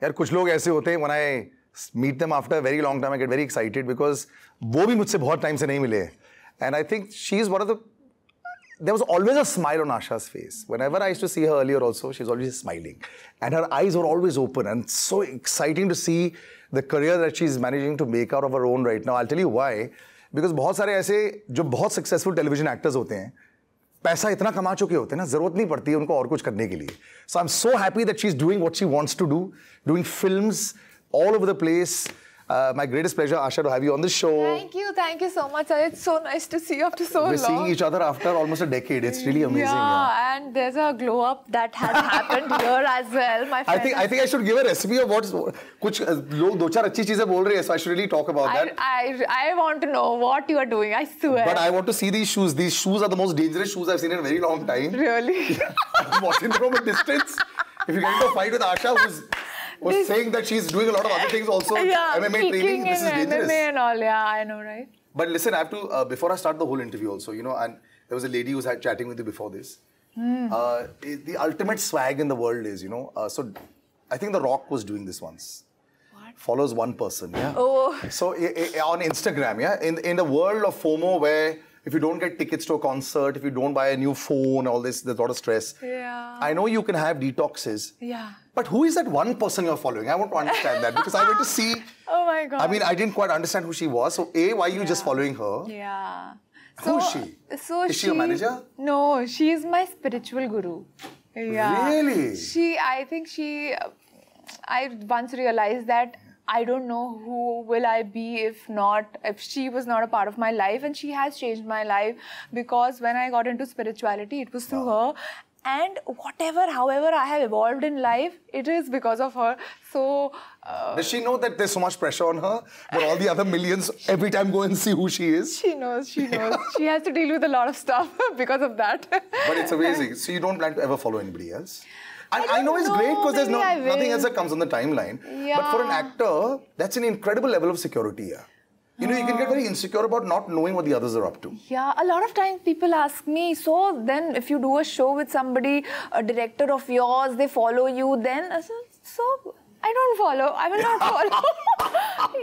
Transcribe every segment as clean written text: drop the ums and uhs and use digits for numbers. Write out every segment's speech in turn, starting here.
यार कुछ लोग ऐसे होते हैं, when I meet them after a very long time, I get very excited because वो भी मुझसे बहुत टाइम से नहीं मिले. And I think she is one of the. There was always a smile on Asha's face. Whenever I used to see her earlier also, she's always smiling. And her eyes were always open, and so exciting to see the career that she's managing to make out of her own right now. I'll tell you why. Because बहुत सारे ऐसे जो बहुत successful television actors होते हैं, पैसा इतना कमा चुके होते हैं ना, जरूरत नहीं पड़ती है उनको और कुछ करने के लिए. So I'm so happy that she's doing what she wants to do, doing films all over the place. My greatest pleasure, Asha, to have you on the show. Thank you so much. It's so nice to see you after so long. We're seeing each other after almost a decade. It's really amazing. Yeah, and there's a glow up that has happened here as well. My friend. I think I should give a recipe of what's. कुछ लोग दो चार अच्छी चीजें बोल रहे हैं, so I should really talk about that. I want to know what you are doing. I swear. But I want to see these shoes. These shoes are the most dangerous shoes I've seen in a very long time. Really? I'm watching from a distance. If you get into a fight with Asha, was saying that she's doing a lot of other things also. Yeah, MMA training. This is dangerous. MMA and all. Yeah, I know, right? But listen, I have to before I start the whole interview also, you know, and there was a lady who was chatting with you before this. The ultimate swag in the world is, you know, so I think The Rock was doing this once. What? Follows one person, yeah. Oh. So on Instagram, yeah, in the world of FOMO where if you don't get tickets to a concert, if you don't buy a new phone, all this, there's a lot of stress. Yeah. I know you can have detoxes. Yeah. But who is that one person you're following? I want to understand that because I went to see. Oh my God. I mean, I didn't quite understand who she was. So why are you just following her? Yeah. Who is she? Is she a manager? No, she is my spiritual guru. Yeah. Really? I think I once realized that I don't know who will I be if she was not a part of my life, and she has changed my life because when I got into spirituality, it was through her. And however I have evolved in life, it is because of her. So... Does she know that there's so much pressure on her? That all the other millions every time go and see who she is? She knows. She has to deal with a lot of stuff because of that. But it's amazing. So you don't plan to ever follow anybody else? I know it's great because there's nothing else that comes on the timeline. Yeah. But for an actor, that's an incredible level of security. Yeah. You know, you can get very insecure about not knowing what the others are up to. Yeah, a lot of times people ask me, so then if you do a show with somebody, a director of yours, they follow you, then I said, so I don't follow. I will not follow.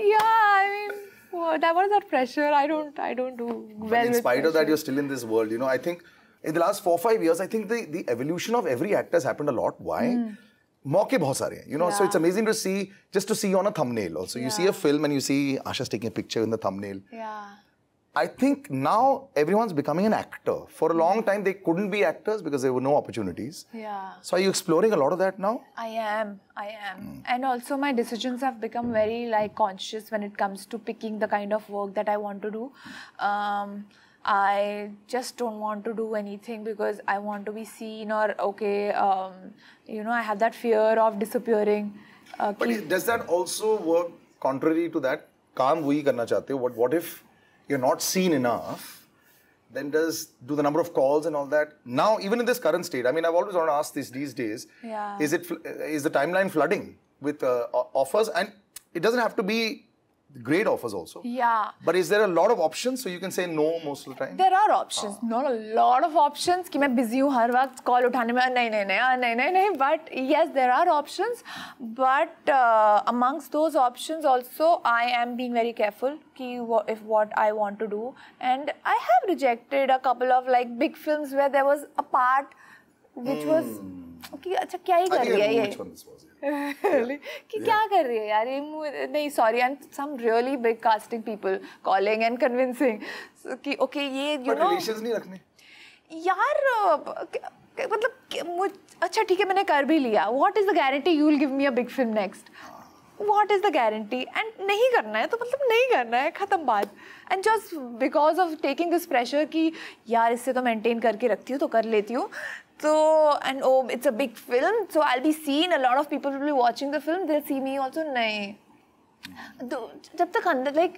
Yeah, I mean, what is that pressure? I don't do well. But in spite of that, pressure. you're still in this world. You know, I think in the last 4 or 5 years, I think the evolution of every actor has happened a lot. Why? मौके बहुत सारे हैं, you know, so it's amazing to see, just to see on a thumbnail also. You see a film and you see Asha's taking a picture in the thumbnail. Yeah. I think now everyone's becoming an actor. For a long time, they couldn't be actors because there were no opportunities. Yeah. So are you exploring a lot of that now? I am. And also my decisions have become very conscious when it comes to picking the kind of work that I want to do. I just don't want to do anything because I want to be seen or you know, I have that fear of disappearing. But does that also work contrary to that? Kaam wahi karna chahte ho. What if you're not seen enough? Then do the number of calls and all that? Now, even in this current state, I mean, I've always wanted to ask this these days. Yeah. Is the timeline flooding with offers? And it doesn't have to be great offers also. Yeah. But is there a lot of options so you can say no most of the time? There are options. Not a lot of options कि मैं busy हूँ हर वक्त call उठाने में नहीं. But yes, there are options. But amongst those options also, I am being very careful if what I want to do. And I have rejected a couple of big films where there was a part which was कि अच्छा क्या ही कर रही है ये? कि क्या कर रही है यार ये नहीं sorry, and some really big casting people calling and convincing कि okay ये you know relations नहीं रखने यार मतलब अच्छा ठीक है मैंने कर भी लिया, what is the guarantee you will give me a big film next? What is the guarantee? And नहीं करना है तो मतलब नहीं करना है, खत्म बात. And just because of taking this pressure कि यार इससे तो maintain करके रखती हूँ तो कर लेती हूँ. So, and it's a big film, so I'll be seen, a lot of people will be watching the film, they'll see me also, nahi. जब तक अंदर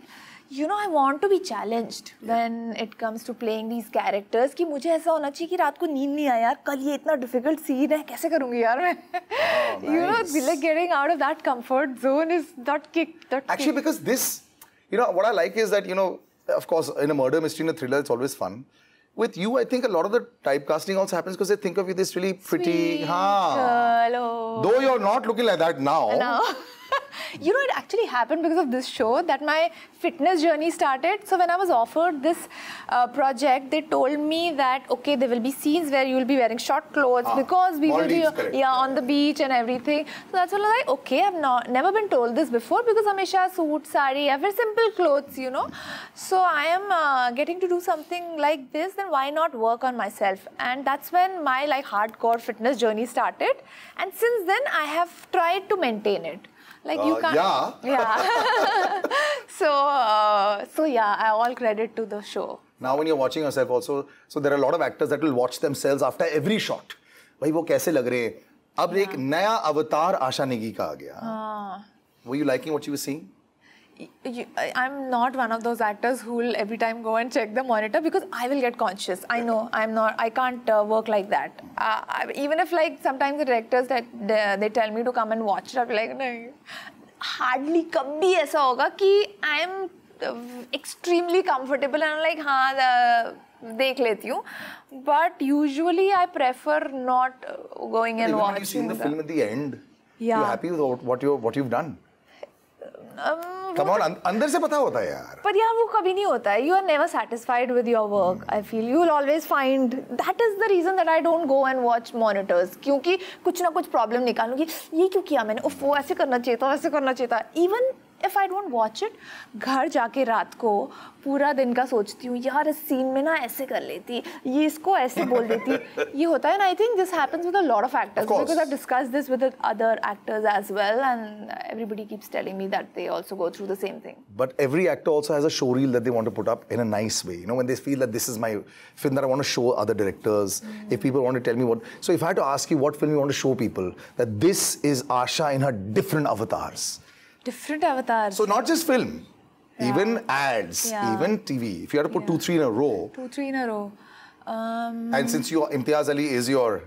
you know, I want to be challenged when it comes to playing these characters कि मुझे ऐसा होना चाहिए कि रात को नींद नहीं आया यार, कल ये इतना difficult scene है, कैसे करूँगी यार मैं? You know, getting out of that comfort zone is not kick. Actually, because this, you know, what I like is that, you know, of course, in a murder mystery, in a thriller, it's always fun. with you, I think a lot of the typecasting also happens because they think of you this really pretty. Sweet, Haan. hello. Though you're not looking like that now. No. You know, it actually happened because of this show that my fitness journey started. So when I was offered this project, they told me that, okay, there will be scenes where you will be wearing short clothes because we will be on the beach and everything. So that's what I was like, okay, I've never been told this before because hamesha suit, sari, very simple clothes, you know. So I am getting to do something like this, then why not work on myself? And that's when my like hardcore fitness journey started. And since then, I have tried to maintain it. Like you can't. Yeah. So yeah, all credit to the show. Now when you're watching yourself also, so there are a lot of actors that will watch themselves after every shot. भाई वो कैसे लग रहे हैं? अब एक नया अवतार आशा नेगी का आ गया. Were you liking what you were seeing? I'm not one of those actors who will every time go and check the monitor because I will get conscious. I know I can't work like that. Even if like sometimes the directors that they tell me to come and watch it, I'll be like, no. Hardly kabhi aisa hoga ki I am extremely comfortable and I'm like, हाँ, देख लेती हूँ. But usually I prefer not going and watching. When you've seen the film at the end, yeah. You're happy with what you've done. Come on, अंदर से पता होता है यार. पर यार वो कभी नहीं होता है. You are never satisfied with your work. I feel you will always find. That is the reason that I don't go and watch monitors. क्योंकि कुछ ना कुछ problem निकालूंगी. ये क्यों किया मैंने? उफ वो ऐसे करना चाहिए था, वैसे करना चाहिए था. Even if I don't watch it, घर जाके रात को पूरा दिन का सोचती हूँ यार इस सीन में ना ऐसे कर लेती, ये इसको ऐसे बोल देती. ये होता है ना. I think this happens with a lot of actors because I've discussed this with the other actors as well, and everybody keeps telling me that they also go through the same thing. But every actor also has a show reel that they want to put up in a nice way. You know, when they feel that this is my film that I want to show other directors. If people want to tell me what, so if I had to ask you what film you want to show people, that this is Asha in her different avatars. Different avatars. So not just film, even ads, even TV. If you had to put 2-3 in a row. 2-3 in a row. And since Imtiaz Ali is your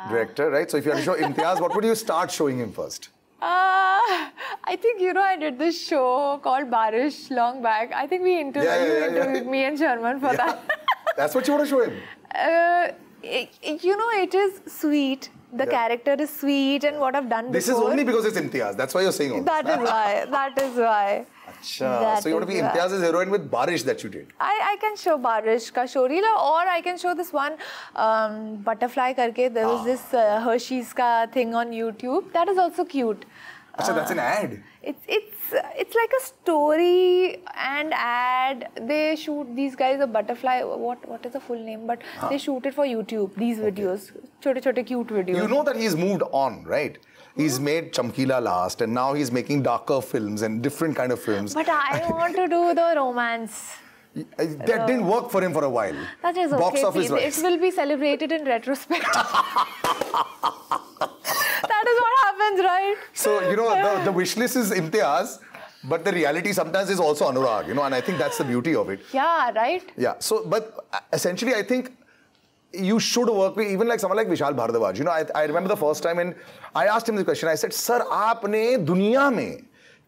director, right? So if you had to show Imtiaz, what would you start showing him first? I think, you know, I did this show called Barish long back. I think we interviewed me and Sharman for that. That's what you want to show him? You know, it is sweet. The character is sweet and what I've done This before. is only because it's Imtiaz. That's why you're saying all That is why. That is why. Achha. So you want to be Imtiaz's heroine with Barish that you did? I can show Barish ka show reel, or I can show this one butterfly karke. There was this Hershey's ka thing on YouTube. That is also cute. Achha, that's an ad. It's like a story and ad. They shoot these guys a butterfly. What is the full name? But they shoot it for YouTube. These videos, chote cute videos. You know that he's moved on, right? He's made Chamkila last, and now he's making darker films and different kind of films. But I want to do the romance. That didn't work for him for a while. That is okay. Box office wise. It will be celebrated in retrospect. That is what happens, right? So, you know, the wish list is Imtiaz, but the reality sometimes is also Anurag, you know, and I think that's the beauty of it. Yeah, right? Yeah, so, but essentially, I think you should work with even like someone like Vishal Bhardwaj. You know, I remember the first time and I asked him this question. I said, Sir, आपने दुनिया में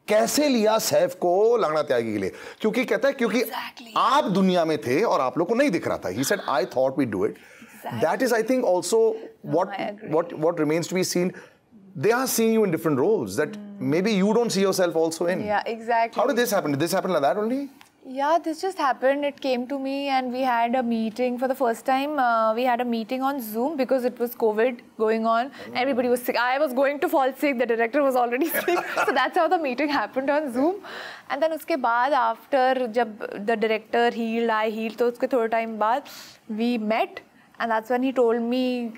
कैसे लिया सैफ को लंगड़ा त्यागी के लिए? क्योंकि कहता है क्योंकि आप दुनिया में थे और आप लोग को नहीं दिख रहा था. He said, I thought we'd do it. That is, I think, also what remains to be seen. They are seeing you in different roles that maybe you don't see yourself also in. Yeah, exactly. How did this happen? Did this happen like that only? Yeah, this just happened. It came to me and we had a meeting for the first time. We had a meeting on Zoom because it was COVID going on. Everybody was sick. I was going to fall sick. The director was already sick. So that's how the meeting happened on Zoom. And then uske baad, after jab the director healed, I healed, so uske thoda time baad, we met. And that's when he told me,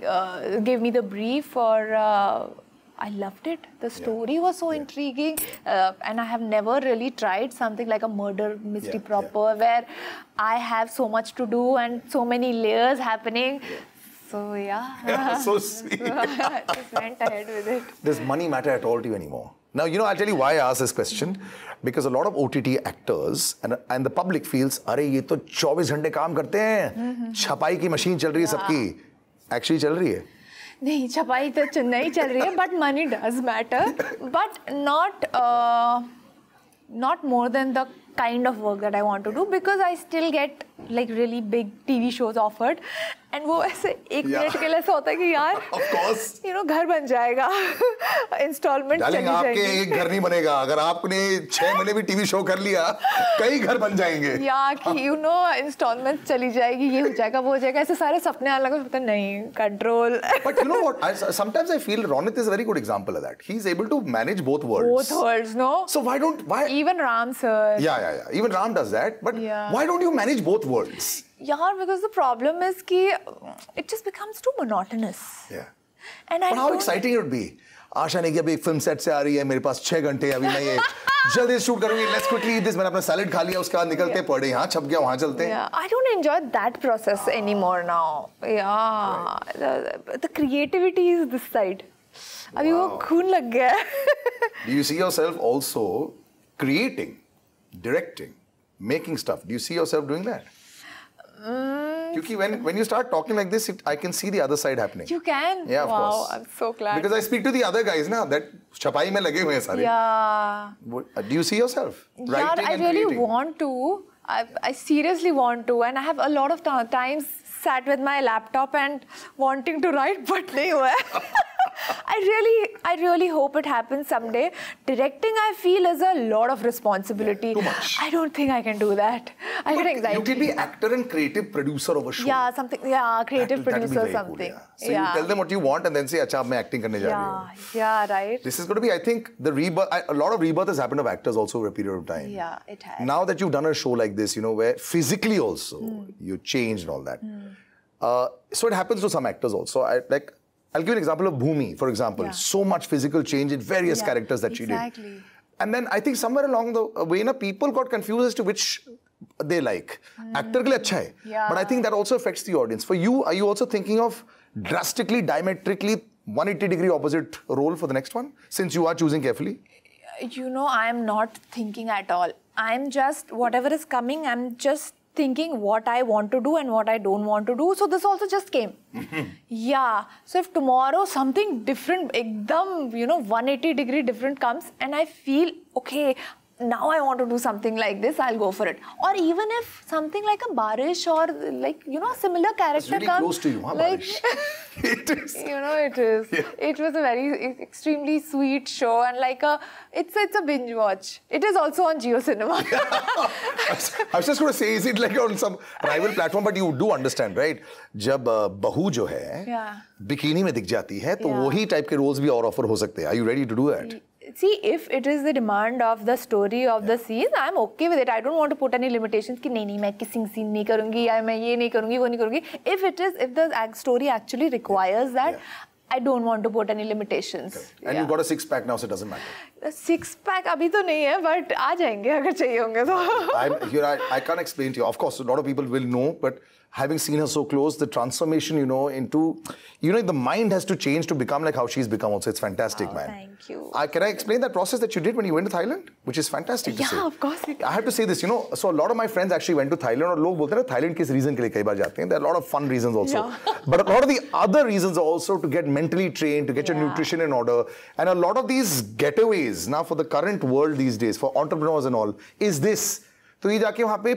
gave me the brief for... I loved it. The story was so intriguing, and I have never really tried something like a murder mystery proper where I have so much to do and so many layers happening. So yeah. So sweet. I just went ahead with it. Does money matter at all to you anymore? Now, you know, I'll tell you why I asked this question. Because a lot of OTT actors and the public feels, अरे ये तो 24 घंटे काम करते हैं, छपाई की machine चल रही है सबकी, actually चल रही है. नहीं छपाई तो नहीं चल रही है, but money does matter, but not more than the kind of work that I want to do because I still get like really big TV shows offered. And वो ऐसे एक मिनट के लिए ऐसा होता है कि यार, of course, you know, घर बन जाएगा, installment चली जाएगी. आपके एक घर नहीं बनेगा अगर आपने 6 महीने भी टीवी शो कर लिया, कई घर बन जाएंगे. या कि you know, installment चली जाएगी, ये हो जाएगा, वो हो जाएगा, ऐसे सारे सपने आने लगे, पता नहीं, control. But you know what? Sometimes I feel Ronit is a very good example of that. He's able to manage both worlds. Both worlds, no? So why? Even Ram sir. Yeah. Even Ram does that. But why don't you manage both worlds? Yeah, because the problem is that it just becomes too monotonous. Yeah. And but how exciting it would be. आशा ने कि अभी एक film set से आ रही है, मेरे पास 6 घंटे, अभी मैं ये जल्दी शूट करूंगी, let's quickly this, मैंने अपना सैलेड खा लिया, उसके बाद निकलते पड़े, हाँ छप गया, वहाँ चलते हैं. Yeah, I don't enjoy that process anymore now. Yeah, right. The creativity is this side. अभी वो खून लग गया है. Do you see yourself also creating, directing, making stuff? Do you see yourself doing that? Because when you start talking like this, I can see the other side happening. You can? Yeah, of course. Wow, I'm so glad. Because I speak to the other guys now that छपाई में लगे हुए हैं सारे. Yeah. Do you see yourself writing and really creating? Want to. I seriously want to, and I have a lot of times sat with my laptop and wanting to write, but नहीं हुआ है. I really hope it happens someday. Directing, I feel, is a lot of responsibility. Too much. I don't think I can do that. I get anxiety. You can be actor and creative producer of a show. Yeah, something. Yeah, creative producer something. Good, yeah. So you tell them what you want and then say, "Acha, मैं acting करने जा रही हूँ." Yeah, right. This is going to be, I think, the rebirth. A lot of rebirth has happened of actors also over a period of time. Yeah, it has. Now that you've done a show like this, you know, where physically also you changed and all that. So it happens to some actors also. I'll give you an example of Bhumi, for example. Yeah. So much physical change in various characters that she did. Exactly. And then I think somewhere along the way, people got confused as to which they like. Actor ke liye अच्छा है. Yeah. But I think that also affects the audience. For you, are you also thinking of drastically, diametrically, 180-degree opposite role for the next one? Since you are choosing carefully? You know, I am not thinking at all. I'm just, whatever is coming, I'm just thinking what I want to do and what I don't want to do. So this also just came. Yeah. So if tomorrow something different, ekdam, 180-degree different comes and I feel, okay, now I want to do something like this, I'll go for it. Or even if something like a Barish or a similar character really comes. Close to you, huh, Barish? It is. It is. Yeah. It was a very extremely sweet show and it's a binge watch. It is also on Jio Cinema. I was just going to say, is it like on some rival platform? But you do understand, right? जब बहू जो है bikini में दिख जाती है तो वही टाइप के रोल्स भी और ऑफर हो सकते हैं. Are you ready to do that? See, if it is the demand of the story of the scene, I'm okay with it. I don't want to put any limitations कि नहीं मैं kissing scene नहीं करूँगी या मैं ये नहीं करूँगी वो नहीं करूँगी. If the story actually requires that, I don't want to put any limitations. Okay. And you've got a 6-pack now, so it doesn't matter. A 6-pack अभी तो नहीं है, but आ जाएंगे अगर चाहिए होंगे तो. I can't explain to you. Of course, a lot of people will know, but having seen her so close, the transformation, into, the mind has to change to become like how she's become also. It's fantastic, man. Thank you. Can I explain that process that you did when you went to Thailand? Which is fantastic to say. Yeah, of course. I have to say this, so a lot of my friends actually went to Thailand और लोग बोलते हैं ना Thailand किस reason के लिए कई बार जाते हैं. There are a lot of fun reasons also. Yeah. But a lot of the other reasons are also to get mentally trained, to get your nutrition in order. And a lot of these getaways now for the current world these days, for entrepreneurs and all, is this. तो ये जाके वहाँ पे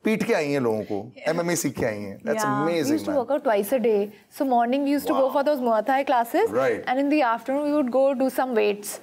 पीट के आई हैं लोगों को, MMA सीख के आई हैं. That's amazing, we used to work out twice a day. So morning we used to go for those Muay Thai classes. Right. And in the afternoon we would go do some weights.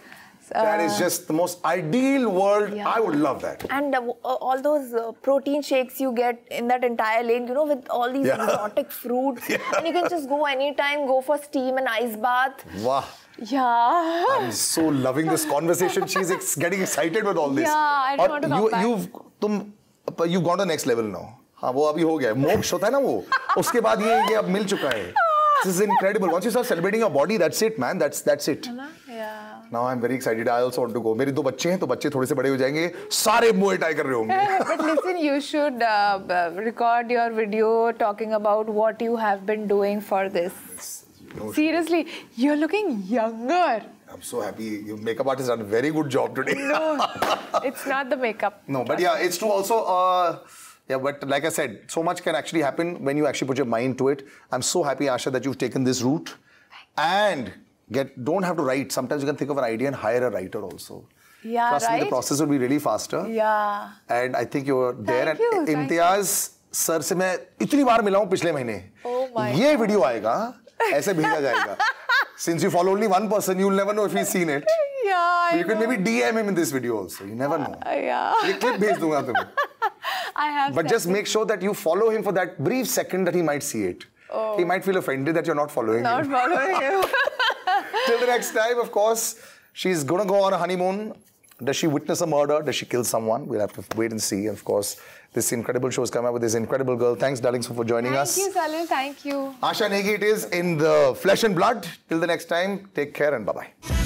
That is just the most ideal world. I would love that. And all those protein shakes you get in that entire lane, with all these exotic fruits. And you can just go anytime, go for steam and ice bath. Wow. Yeah. I'm so loving this conversation. She's getting excited with all this. Yeah, I don't want to come back. You've gone to the next level now. हाँ वो अभी हो गया. मोक्ष होता है ना वो. उसके बाद ये अब मिल चुका है. This is incredible. Once you start celebrating your body, that's it, man. That's it. Yeah. Now I'm very excited. I also want to go. मेरे 2 बच्चे हैं तो बच्चे थोड़े से बड़े हो जाएंगे. सारे मुए टाई कर रहे होंगे. But listen, you should record your video talking about what you have been doing for this. Seriously, you're looking younger. I'm so happy. Your makeup artist done a very good job today. No, it's not the makeup. No, but yeah, it's true also. But like I said, so much can actually happen when you actually put your mind to it. I'm so happy, Asha, that you've taken this route. And don't have to write. Sometimes you can think of an idea and hire a writer also. Yeah, Trust me, the right? process will be really faster. Yeah. And I think you're there. Thank you, And thank Imtiaz sir से मैं इतनी बार मिला हूँ पिछले महीने. Oh my ये video आएगा, ऐसे भेजा जाएगा. Since you follow only one person, you'll never know if he's seen it. Yeah, But you can maybe DM him in this video also. You never know. Yeah. ये clip भेज दूंगा तुम्हें. I have. But just make sure that you follow him for that brief second that he might see it. Oh. He might feel offended that you're not following Not him. following you. Till the next time, of course, she's gonna go on a honeymoon. Does she witness a murder? Does she kill someone? We'll have to wait and see. Of course, this incredible show has come up with this incredible girl. Thanks, darlings, for joining us. Thank you, Salil. Thank you. Asha Negi, it is in the flesh and blood. Till the next time, take care and bye-bye.